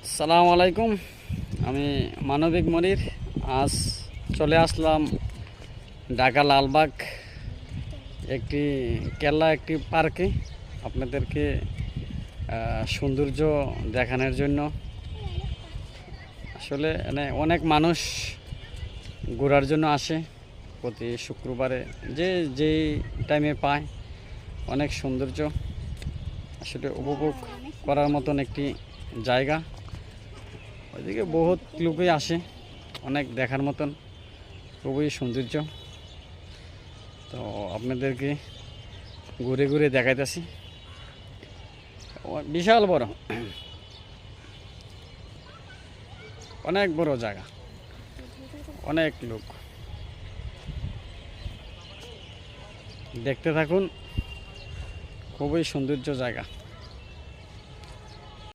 আসসালামু আলাইকুম। আমি মানবিক মনির। আজ চলে আসলাম ঢাকা লালবাগ একটি একটি পার্কে আপনাদেরকে সৌন্দর্য দেখানোর জন্য। আসলে অনেক মানুষ ঘোরার জন্য আসে প্রতি শুক্রবারে, যেই টাইমে পায়। অনেক সৌন্দর্য আসলে উপভোগ করার মতন একটি জায়গা। ওইদিকে বহুত লোকই আসে, অনেক দেখার মতন, খুবই সৌন্দর্য। তো আপনাদেরকে ঘুরে ঘুরে দেখাইতেছি। বিশাল বড়, অনেক বড় জায়গা, অনেক লোক। দেখতে থাকুন, খুবই সৌন্দর্য জায়গা।